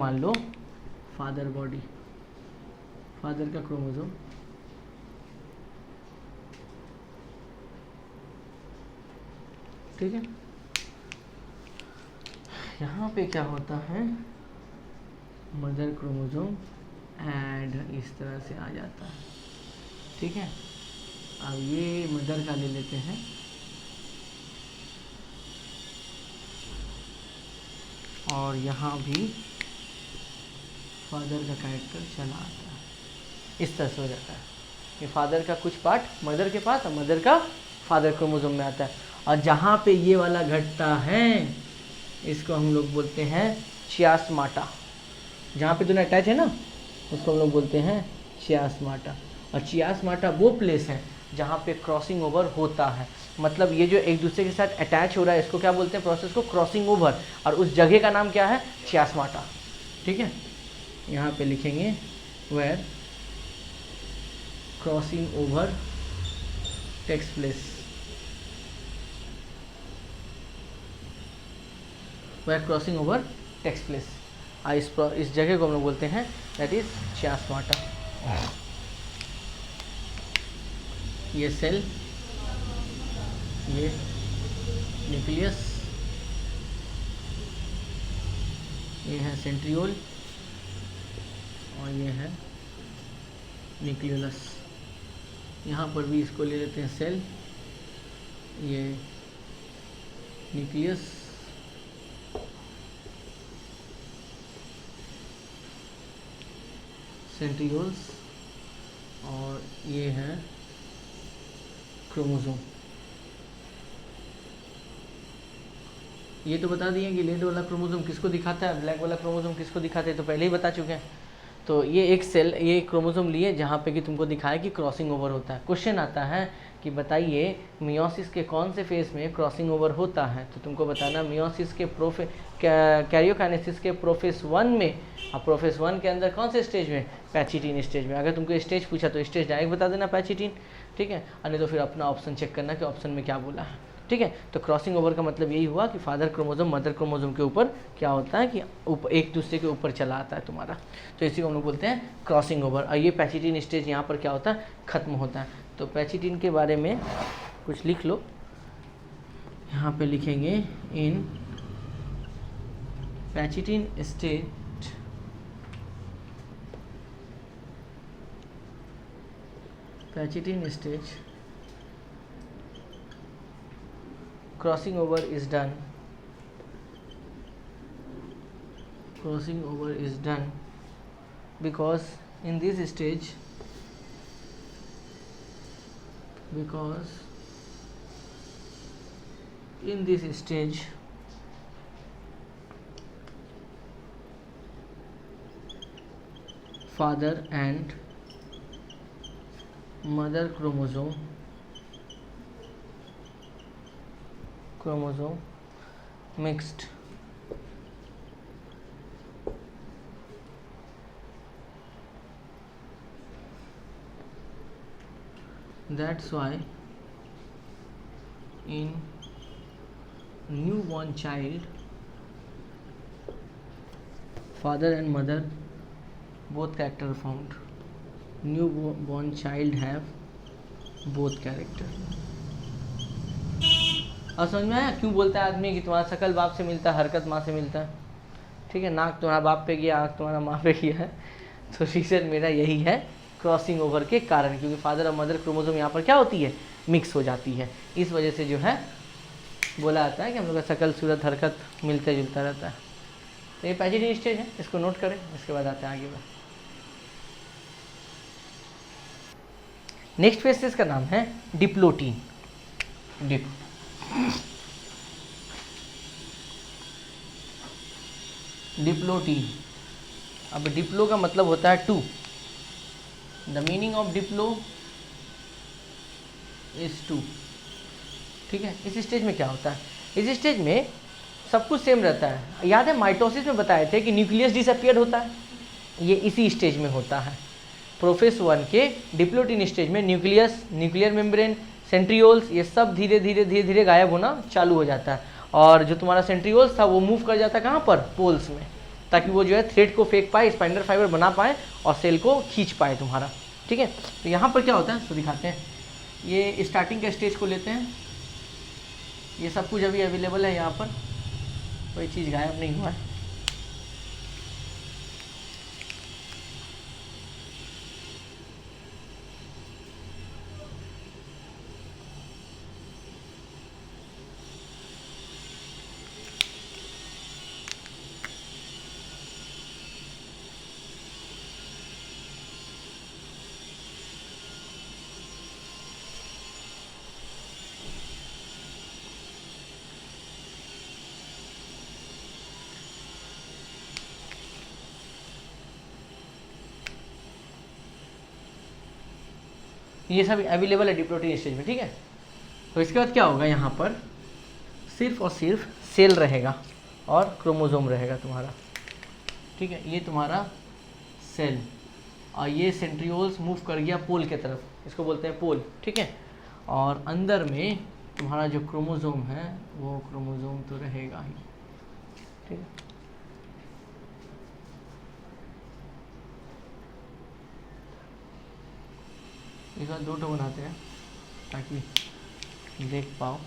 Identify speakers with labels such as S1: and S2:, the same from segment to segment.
S1: मान लो father body, father का chromosome, ठीक है। यहाँ पे क्या होता है, मदर क्रोमोसोम एंड इस तरह से आ जाता है, ठीक है। अब ये मदर का ले लेते हैं, और यहाँ भी फादर का कैरेक्टर चला आता है, इस तरह से हो जाता है कि फादर का कुछ पार्ट मदर के पास और मदर का फादर क्रोमोसोम में आता है। और जहाँ पे ये वाला घटता है इसको हम लोग बोलते हैं चियास्माटा, जहाँ पे दोनों अटैच है ना उसको हम लोग बोलते हैं चियास्माटा। और चियास्माटा वो प्लेस है जहाँ पे क्रॉसिंग ओवर होता है, मतलब ये जो एक दूसरे के साथ अटैच हो रहा है इसको क्या बोलते हैं, प्रोसेस को क्रॉसिंग ओवर, और उस जगह का नाम क्या है, चियास्माटा, ठीक है। यहाँ पे लिखेंगे where crossing over takes place, where crossing over takes place. इस जगह को हम लोग बोलते हैं दैट इज चियास्माटा। ये सेल, ये न्यूक्लियस, ये है सेंट्रियोल और ये है न्यूक्लियोलस। यहाँ पर भी इसको ले लेते हैं सेल, ये न्यूक्लियस, सेंट्रियोल्स, और ये है क्रोमोसोम। ये तो बता दिए कि रेड वाला क्रोमोसोम किसको दिखाता है, ब्लैक वाला क्रोमोसोम किसको दिखाता है, तो पहले ही बता चुके हैं। तो ये एक सेल, ये क्रोमोसोम लिए जहाँ पे कि तुमको दिखाया कि क्रॉसिंग ओवर होता है। क्वेश्चन आता है कि बताइए मियोसिस के कौन से फेज में क्रॉसिंग ओवर होता है, तो तुमको बताना मियोसिस के कैरियोकाइनेसिस के प्रोफेस 1 में, और प्रोफेस 1 के अंदर कौन से स्टेज में, पैचिटिन स्टेज में। अगर तुमको स्टेज पूछा तो स्टेज डायरेक्ट बता देना पैचिटिन, ठीक है, और नहीं तो फिर अपना ऑप्शन चेक करना कि ऑप्शन में क्या बोला है, ठीक है। तो क्रॉसिंग ओवर का मतलब यही हुआ कि फादर क्रोमोसोम मदर क्रोमोसोम के ऊपर क्या होता है कि एक दूसरे के ऊपर चला आता है तुम्हारा, तो इसी को हम लोग बोलते हैं क्रॉसिंग ओवर। और ये पैचिटिन स्टेज यहाँ पर क्या होता है, खत्म होता है। तो पैचिटिन के बारे में कुछ लिख लो, यहाँ पे लिखेंगे इन पैचिटिन stage crossing over is done because in this stage father and mother chromosome mixed, that's why in newborn child father and mother both character found, newborn child have both character। और समझ में आया क्यों बोलता है आदमी कि तुम्हारा शकल बाप से मिलता है, हरकत माँ से मिलता है, ठीक है। नाक तुम्हारा बाप पे गया, आँख तुम्हारा माँ पे गया है, तो रीज़न मेरा यही है क्रॉसिंग ओवर के कारण, क्योंकि फादर और मदर क्रोमोसोम यहाँ पर क्या होती है, मिक्स हो जाती है। इस वजह से जो है बोला जाता है कि हम लोग का शकल सूरत हरकत मिलता जुलता रहता है। तो ये पैचिटिन स्टेज है, इसको नोट करें, इसके बाद आते हैं आगे बढ़। नेक्स्ट फेज का नाम है डिप्लोटीन। डिप्लोटीन। अब डिप्लो का मतलब होता है 2। The meaning of Diplo is 2, ठीक है। इस स्टेज में क्या होता है, इस स्टेज में सब कुछ सेम रहता है। याद है माइटोसिस में बताए थे कि न्यूक्लियस डिसअपियर होता है, ये इसी स्टेज में होता है। प्रोफेस 1 के डिप्लोटीन स्टेज में न्यूक्लियस, न्यूक्लियर मेम्ब्रेन, सेंट्रियोल्स, ये सब धीरे धीरे गायब होना चालू हो जाता है। और जो तुम्हारा सेंट्रियोल्स था वो मूव कर जाता है कहाँ पर, पोल्स में, ताकि वो जो है थ्रेड को फेंक पाए, स्पाइंडल फाइबर बना पाए और सेल को खींच पाए तुम्हारा। ठीक है, तो यहाँ पर क्या होता है तो दिखाते हैं। ये स्टार्टिंग के स्टेज को लेते हैं, ये सब कुछ अभी अवेलेबल है यहाँ पर, कोई चीज़ गायब नहीं हुआ है। ये सब अवेलेबल है डिप्लोटिन स्टेज में। ठीक है, तो इसके बाद क्या होगा, यहाँ पर सिर्फ और सिर्फ सेल रहेगा और क्रोमोसोम रहेगा तुम्हारा। ठीक है, ये तुम्हारा सेल और ये सेंट्रियोल्स मूव कर गया पोल के तरफ, इसको बोलते हैं पोल। ठीक है, और अंदर में तुम्हारा जो क्रोमोसोम है वो क्रोमोसोम तो रहेगा ही। ठीक है, इस बार 2 बनाते हैं ताकि देख पाओ।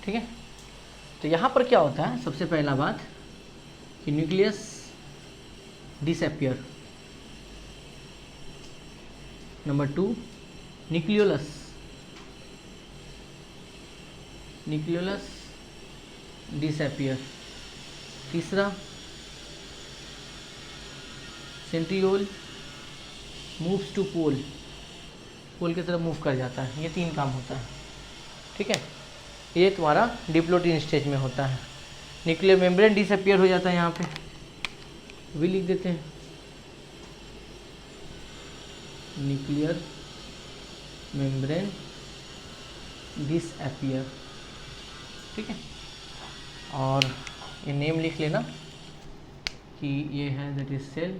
S1: ठीक है, तो यहाँ पर क्या होता है, सबसे पहला बात कि nucleus disappear, number 2 nucleolus disappear, तीसरा सेंट्रियोल मूव्स टू पोल की तरफ मूव कर जाता है। ये 3 काम होता है। ठीक है, ये तुम्हारा डिप्लोटिन स्टेज में होता है। न्यूक्लियर मेम्ब्रेन डिसअपियर हो जाता है, यहाँ पे भी लिख देते हैं, न्यूक्लियर मेम्ब्रेन डिसअपियर। ठीक है, और ये नेम लिख लेना कि ये है that is cell,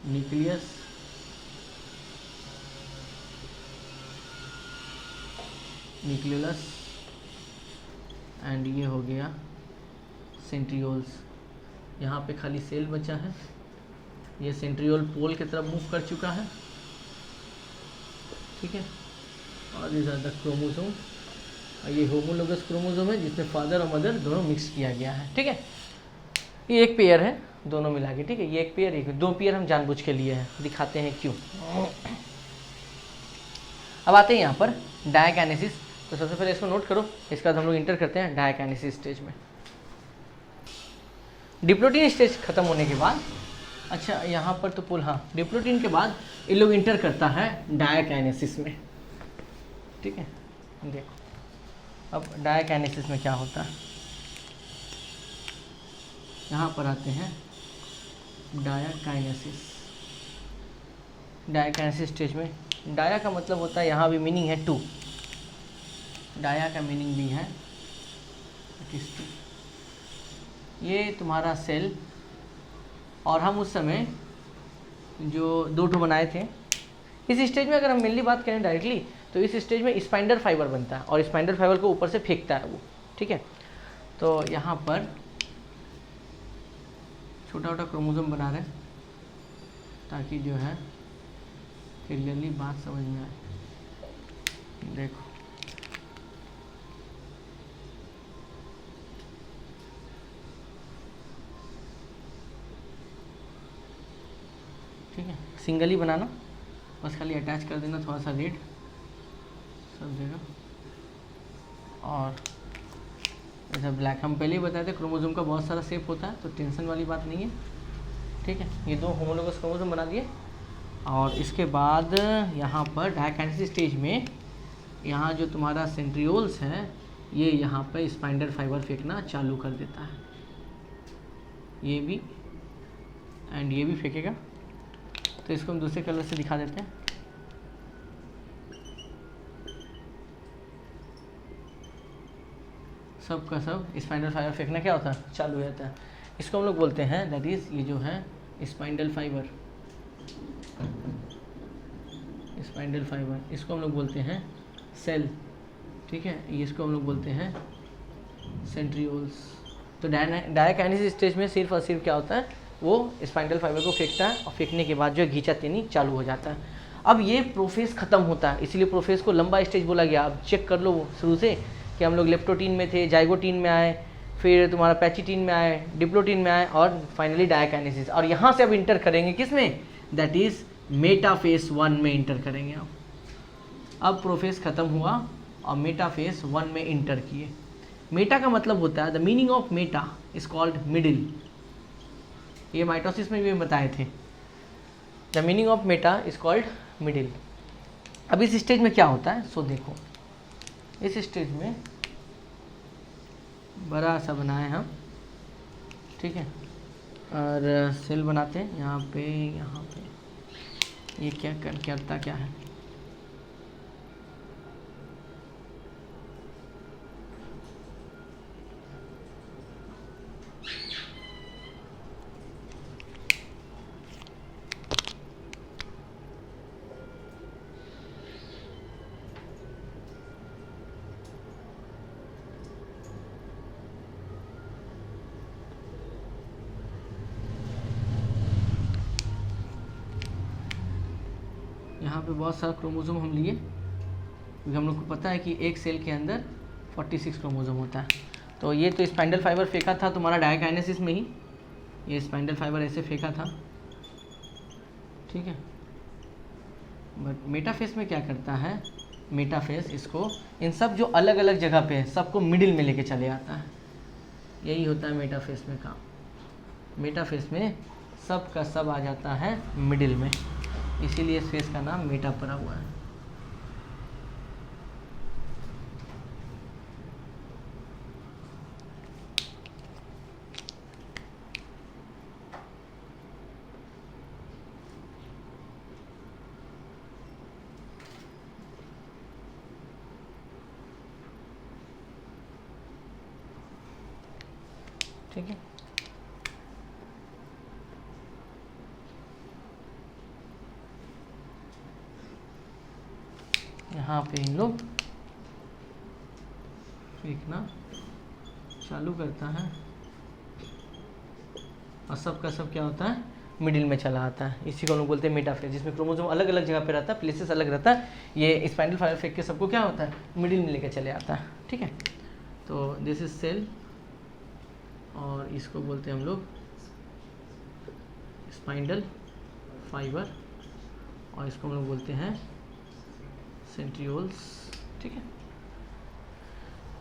S1: nucleus, nucleolus and ये हो गया सेंट्रियोल्स। यहाँ पे खाली सेल बचा है, ये सेंट्रियोल पोल की तरफ मूव कर चुका है। ठीक है, और दिस आर द क्रोमोसोम, ये होमोलोगस क्रोमोसोम है जिसमें फादर और मदर दोनों मिक्स किया गया है। ठीक है, ये एक पेयर है दोनों मिला के। ठीक है, ये एक पेयर, एक 2 पेयर हम जानबूझ के लिए हैं, दिखाते हैं क्यों। अब आते हैं यहाँ पर डायकाइनेसिस। तो सबसे पहले इसको नोट करो, इसके बाद हम लोग इंटर करते हैं डायकाइनेसिस स्टेज में। डिप्लोटिन स्टेज खत्म होने के बाद, अच्छा यहाँ पर तो पुल, हाँ, डिप्लोटिन के बाद ये लोग इंटर करता है डायकाइनेसिस में। ठीक है, देखो अब डायकाइनेसिस में क्या होता है। यहाँ पर आते हैं डायकाइनेसिस। डायकाइनेसिस स्टेज में डाया का मतलब होता है, यहाँ भी मीनिंग है 2, डाया का मीनिंग भी है 2। ये तुम्हारा सेल, और हम उस समय जो 2 बनाए थे। इस स्टेज में अगर हम मेनली बात करें डायरेक्टली, तो इस स्टेज में स्पाइंडल फाइबर बनता है और स्पाइंडल फाइबर को ऊपर से फेंकता है वो। ठीक है, तो यहाँ पर छोटा छोटा क्रोमोसोम बना रहे हैं ताकि जो है क्लियरली बात समझ में आए। देखो ठीक है, सिंगल ही बनाना, बस खाली अटैच कर देना थोड़ा सा रेड सब जगह। और ऐसा ब्लैक, हम पहले ही बताए थे क्रोमोसोम का बहुत सारा शेप होता है, तो टेंशन वाली बात नहीं है। ठीक है, ये 2 होमोलोगस क्रोमोसोम बना दिए। और इसके बाद यहाँ पर डायकाइनेसिस स्टेज में, यहाँ जो तुम्हारा सेंट्रियोल्स है ये यहाँ पर स्पाइंडल फाइबर फेंकना चालू कर देता है, ये भी एंड ये भी फेंकेगा। तो इसको हम दूसरे कलर से दिखा देते हैं। सब का सब स्पाइंडल फाइबर फेंकना क्या होता है, चालू हो जाता है। इसको हम लोग बोलते हैं दैट इज़ ये जो है स्पाइंडल फाइबर, स्पाइंडल फाइबर, इसको हम लोग बोलते हैं सेल, ठीक है। ये इसको हम लोग बोलते हैं सेंट्रियोल्स। तो डायकाइनेसिस स्टेज में सिर्फ और सिर्फ क्या होता है, वो स्पाइंडल फाइबर को फेंकता है और फेंकने के बाद जो है घींचातेनी चालू हो जाता है। अब ये प्रोफेज खत्म होता है, इसीलिए प्रोफेज को लंबा स्टेज बोला गया। अब चेक कर लो शुरू से कि हम लोग लेप्टोटीन में थे, जाइगोटीन में आए, फिर तुम्हारा पैचिटीन में आए, डिप्लोटीन में आए और फाइनली डायकाइनेसिस। और यहाँ से अब इंटर करेंगे किस में, दैट इज मेटाफेज 1 में इंटर करेंगे। अब प्रोफेज खत्म हुआ और मेटाफेज 1 में इंटर किए। मेटा का मतलब होता है, the meaning of Meta is called middle. ये माइटोसिस में भी बताए थे, the meaning of Meta is called middle. अब इस स्टेज में क्या होता है, सो देखो इस स्टेज में बड़ा सा बनाए हम, ठीक है, और सेल बनाते हैं यहाँ पे। ये क्या करता क्या है, यहाँ पे बहुत सारा क्रोमोसोम हम लिए, क्योंकि हम लोग को पता है कि एक सेल के अंदर 46 क्रोमोसोम होता है। तो ये तो स्पाइंडल फाइबर फेंका था तुम्हारा डायकाइनेसिस में ही, ये स्पाइंडल फाइबर ऐसे फेंका था, ठीक है। बट मेटाफेज में क्या करता है, मेटाफेज इसको इन सब जो अलग अलग जगह पे है सबको मिडिल में लेके चले आता है। यही होता है मेटाफेज में काम। मेटाफेज में सब का सब आ जाता है मिडिल में, इसीलिए इस फेज का नाम मेटा पड़ा हुआ है। ठीक है, यहाँ पे इन लोग फेंकना चालू करता है और सब का सब क्या होता है, मिडिल में चला आता है। इसी को हम लोग बोलते हैं मेटाफेज, जिसमें क्रोमोसोम अलग अलग जगह पे रहता है, प्लेसेस अलग रहता है। ये स्पाइंडल फाइबर फेंक के सबको क्या होता है, मिडिल में लेकर चले आता है, ठीक है। तो दिस इज सेल और इसको बोलते हैं हम लोग स्पाइंडल फाइबर और इसको हम लोग बोलते हैं सेंट्रियोल्स, ठीक है।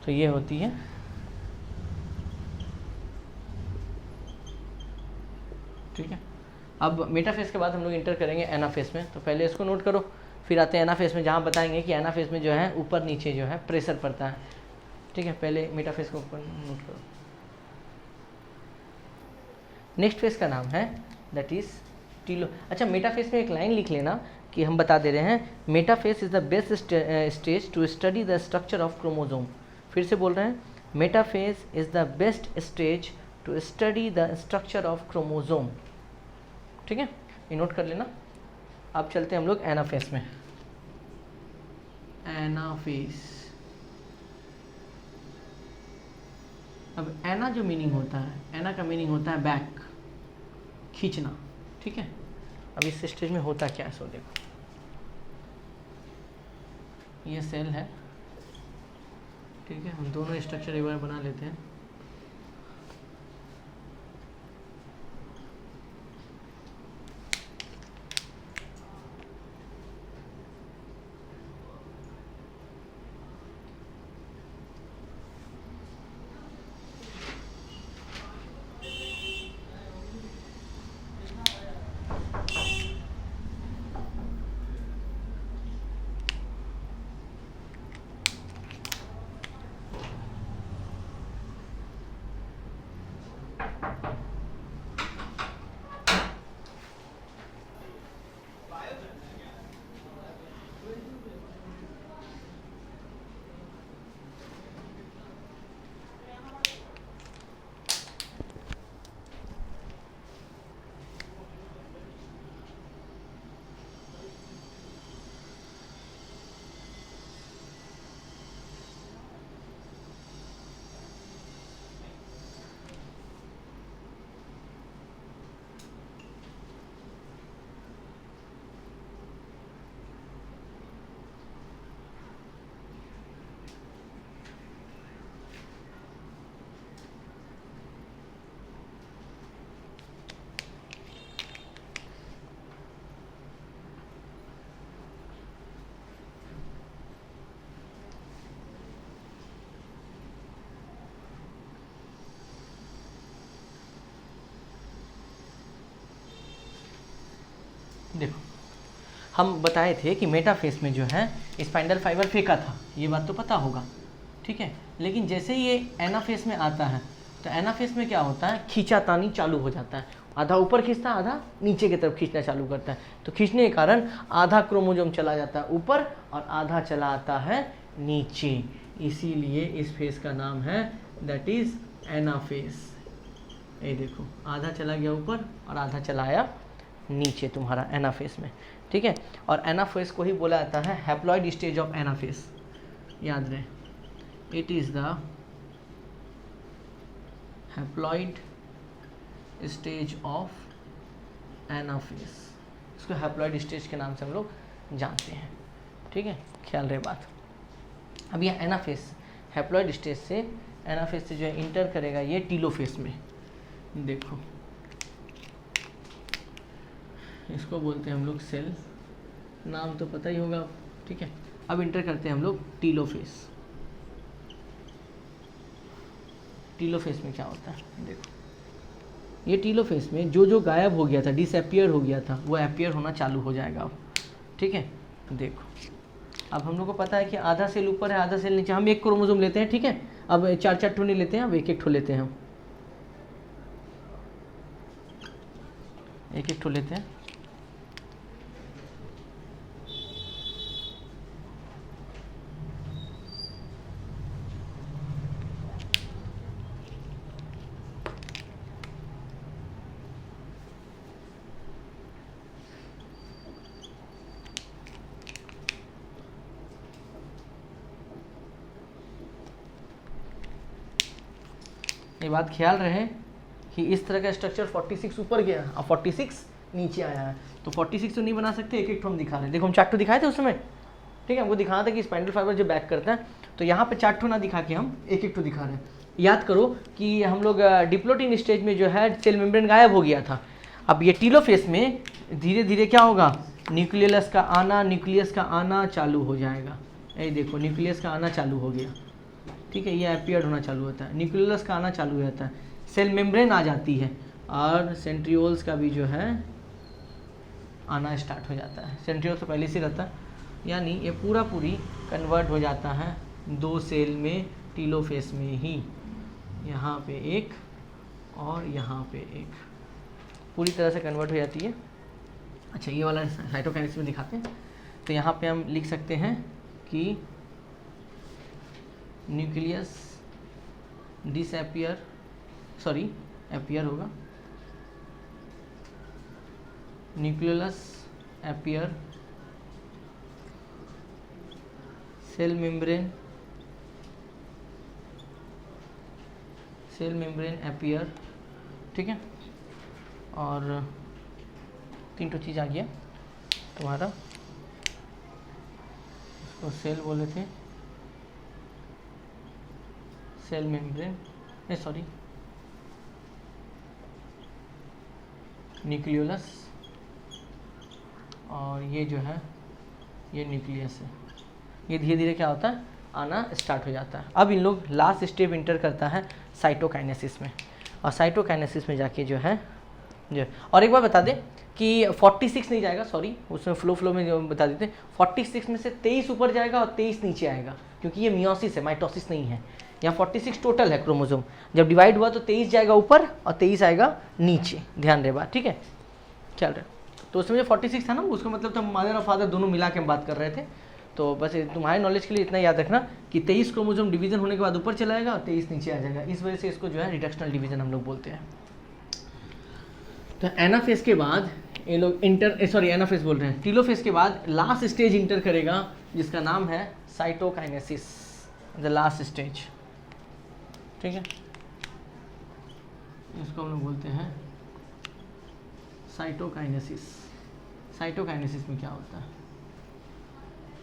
S1: तो ये होती है ठीक है। अब मेटाफेज के बाद हम लोग इंटर करेंगे एनाफेज में। तो पहले इसको नोट करो, फिर आते हैं एनाफेज में, जहाँ बताएंगे कि एनाफेज में जो है ऊपर नीचे जो है प्रेशर पड़ता है, ठीक है। पहले मेटाफेज को ऊपर नोट करो। नेक्स्ट फेज का नाम है दैट इज टीलो। अच्छा, मेटाफेज में एक लाइन लिख लेना कि हम बता दे रहे हैं, metaphase is the best stage to study the structure of chromosome. फिर से बोल रहे हैं, metaphase is the best stage to study the structure of chromosome, ठीक है, ये नोट कर लेना। अब चलते हैं हम लोग एनाफेज में। एनाफेज, अब एना जो मीनिंग होता है, एना का मीनिंग होता है बैक, खींचना, ठीक है। अब इस स्टेज में होता क्या है, सो देखो, ये सेल है, ठीक है। हम दोनों स्ट्रक्चर एक बार बना लेते हैं। देखो हम बताए थे कि मेटाफेस में जो है स्पाइंडल फाइबर फेंका था, ये बात तो पता होगा, ठीक है। लेकिन जैसे ही ये एनाफेस में आता है तो एनाफेस में क्या होता है, खींचातानी चालू हो जाता है, आधा ऊपर खींचता है आधा नीचे की तरफ खींचना चालू करता है। तो खींचने के कारण आधा क्रोमोसोम चला जाता है ऊपर और आधा चला आता है नीचे, इसीलिए इस फेस का नाम है दैट इज एनाफेस। ये देखो आधा चला गया ऊपर और आधा चला आया नीचे तुम्हारा एनाफेस में, ठीक है। और एनाफेस को ही बोला जाता है हैप्लॉइड स्टेज ऑफ एनाफेस, याद रहे, it is the haploid stage of anaphase. इसको हैप्लॉइड स्टेज के नाम से हम लोग जानते हैं, ठीक है, ख्याल रहे बात। अब यह एनाफेस हैप्लॉइड स्टेज से एनाफेस से जो है इंटर करेगा ये टीलोफेस में। देखो इसको बोलते हैं हम लोग सेल, नाम तो पता ही होगा, ठीक है। अब इंटर करते हैं हम लोग टीलोफेस। टीलोफेस में क्या होता है, देखो ये टीलोफेस में जो जो गायब हो गया था, डिसअपियर हो गया था, वो अपियर होना चालू हो जाएगा अब, ठीक है। देखो अब हम लोग को पता है कि आधा सेल ऊपर है आधा सेल नीचे, हम एक क्रोमोसोम लेते हैं, ठीक है। अब 4-4 ठो नहीं लेते हैं, अब एक ठो लेते हैं, हम एक ठो लेते हैं। ये बात ख्याल रहे कि इस तरह का स्ट्रक्चर 46 ऊपर गया और 46 नीचे आया है, तो 46 तो नहीं बना सकते, एक ठो हम दिखा रहे हैं। देखो हम 4 ठो दिखाए थे उस समय, ठीक है, हमको दिखाना था कि स्पाइंडल फाइबर जो बैक करता है, तो यहाँ पे 4 ठो ना दिखा के हम एक ठो दिखा रहे हैं। याद करो कि हम लोग डिप्लोटिन स्टेज में जो है सेल मेम्ब्रेन गायब हो गया था। अब ये टीलोफेस में धीरे धीरे क्या होगा, न्यूक्लियस का आना चालू हो जाएगा। ये देखो न्यूक्लियस का आना चालू हो गया, ठीक है, ये अपियर्ड होना चालू होता है, न्यूक्लियस का आना चालू हो जाता है, सेल मेम्ब्रेन आ जाती है और सेंट्रियोल्स का भी जो है आना स्टार्ट हो जाता है। सेंट्रियोल्स तो पहले से रहता है, यानी ये पूरी कन्वर्ट हो जाता है 2 सेल में टीलोफेस में ही, यहाँ पे एक और यहाँ पे एक, पूरी तरह से कन्वर्ट हो जाती है। अच्छा ये वाला साइटोकाइनेसिस में दिखाते हैं, तो यहाँ पे हम लिख सकते हैं कि न्यूक्लियस डिसअपियर, सॉरी अपियर होगा, nucleus appear, cell membrane appear, ठीक है। और 3 ठो चीज़ आ गया तुम्हारा, इसको सेल बोले थे, सेल मेम्ब्रेन, सॉरी न्यूक्लियोलस, और ये जो है ये न्यूक्लियस है। ये धीरे धीरे क्या होता है, आना स्टार्ट हो जाता है। अब इन लोग लास्ट स्टेप इंटर करता है साइटोकाइनेसिस में, और साइटोकाइनेसिस में जाके जो है और एक बार बता दें कि 46 नहीं जाएगा, सॉरी उसमें फ्लो में जो बता देते हैं, 46 में से 23 ऊपर जाएगा और 23 नीचे आएगा, क्योंकि ये मियोसिस है, माइटोसिस नहीं है। यहाँ 46 टोटल है क्रोमोसोम, जब डिवाइड हुआ तो 23 जाएगा ऊपर और 23 आएगा नीचे, ध्यान रहे बात, ठीक है, चल रहे। तो उसमें जो 46 था ना, उसका मतलब तो मदर और फादर दोनों मिला के हम बात कर रहे थे। तो बस तुम्हारे नॉलेज के लिए इतना याद रखना कि 23 क्रोमोसोम डिवीजन होने के बाद ऊपर चला जाएगा और 23 नीचे आ जाएगा, इस वजह से इसको जो है रिडक्शनल डिवीजन हम लोग बोलते हैं। तो एनाफेस के बाद ये लोग एनाफेस बोल रहे हैं, टीलोफेस के बाद लास्ट स्टेज इंटर करेगा जिसका नाम है साइटोकाइनेसिस, द लास्ट स्टेज, ठीक है, इसको हम लोग बोलते हैं साइटोकाइनेसिस। साइटोकाइनेसिस में क्या होता है,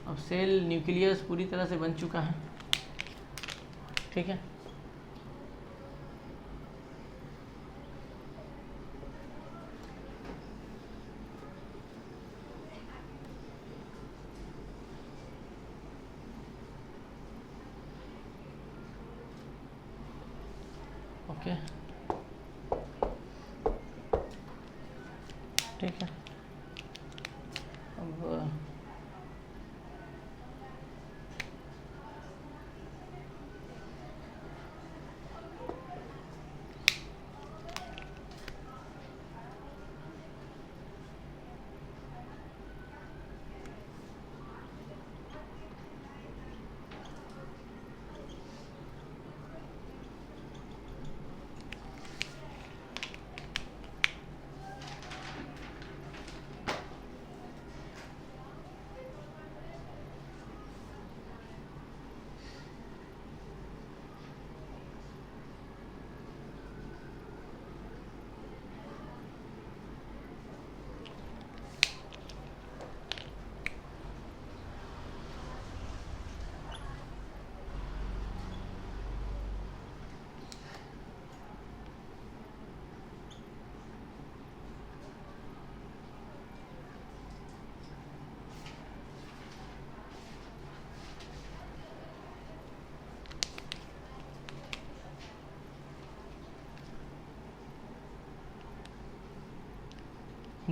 S1: अब सेल न्यूक्लियस पूरी तरह से बन चुका है, ठीक है, ओके, ठीक है।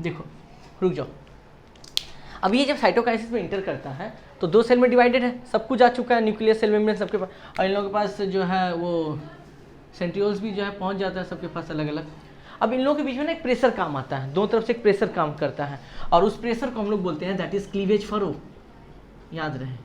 S1: देखो रुक जाओ, अब ये जब साइटोकाइनेसिस में इंटर करता है तो 2 सेल में डिवाइडेड है, सब कुछ आ चुका है, न्यूक्लियस सेल मेम्ब्रेन सबके पास, और इन लोगों के पास जो है वो सेंट्रियोल्स भी जो है पहुंच जाता है सबके पास अलग अलग। अब इन लोगों के बीच में ना एक प्रेशर काम आता है, दोनों तरफ से एक प्रेशर काम करता है, और उस प्रेशर को हम लोग बोलते हैं दैट इज क्लीवेज फरो, याद रहे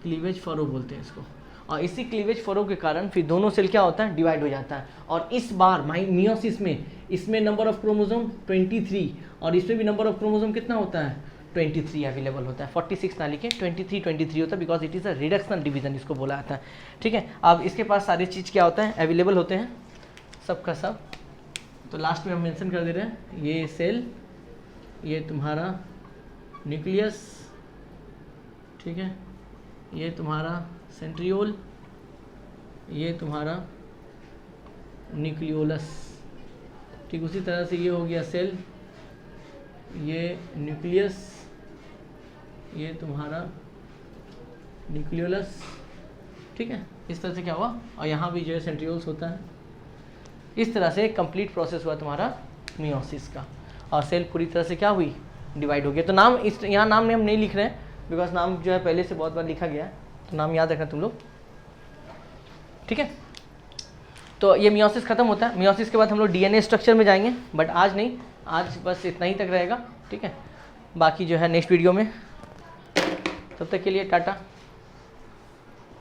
S1: क्लीवेज फरो बोलते हैं इसको। और इसी क्लीवेज फरो के कारण फिर दोनों सेल क्या होता है, डिवाइड हो जाता है। और इस बार मियोसिस में इसमें नंबर ऑफ क्रोमोसोम 23 और इसमें भी नंबर ऑफ क्रोमोसोम कितना होता है, 23 अवेलेबल होता है। 46 ना लिखे, 23 होता है, because it is a reductional division इसको बोला जाता है। ठीक है, अब इसके पास सारी चीज़ क्या होता है, अवेलेबल होते हैं सबका सब। तो लास्ट में हम मेंशन कर दे रहे हैं, ये सेल, ये तुम्हारा न्यूक्लियस, ठीक है, ये तुम्हारा सेंट्रियोल, ये तुम्हारा न्यूक्लियोलस। ठीक, उसी तरह से ये हो गया सेल, ये न्यूक्लियस, ये तुम्हारा न्यूक्लियोलस। ठीक है, इस तरह से क्या हुआ, और यहाँ भी जो है सेंट्रियोल्स होता है। इस तरह से कंप्लीट प्रोसेस हुआ तुम्हारा मियोसिस का, और सेल पूरी तरह से क्या हुई, डिवाइड हो गया। तो नाम इस यहाँ नाम में हम नहीं लिख रहे हैं, बिकॉज नाम जो है पहले से बहुत बार लिखा गया है, तो नाम याद रखना तुम लोग। ठीक है, तो ये मियोसिस खत्म होता है। मियोसिस के बाद हम लोग डीएनए स्ट्रक्चर में जाएंगे, बट आज नहीं, आज बस इतना ही तक रहेगा। ठीक है, बाकी जो है नेक्स्ट वीडियो में। तब तक के लिए टाटा।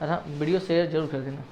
S1: अच्छा, वीडियो शेयर जरूर कर देना।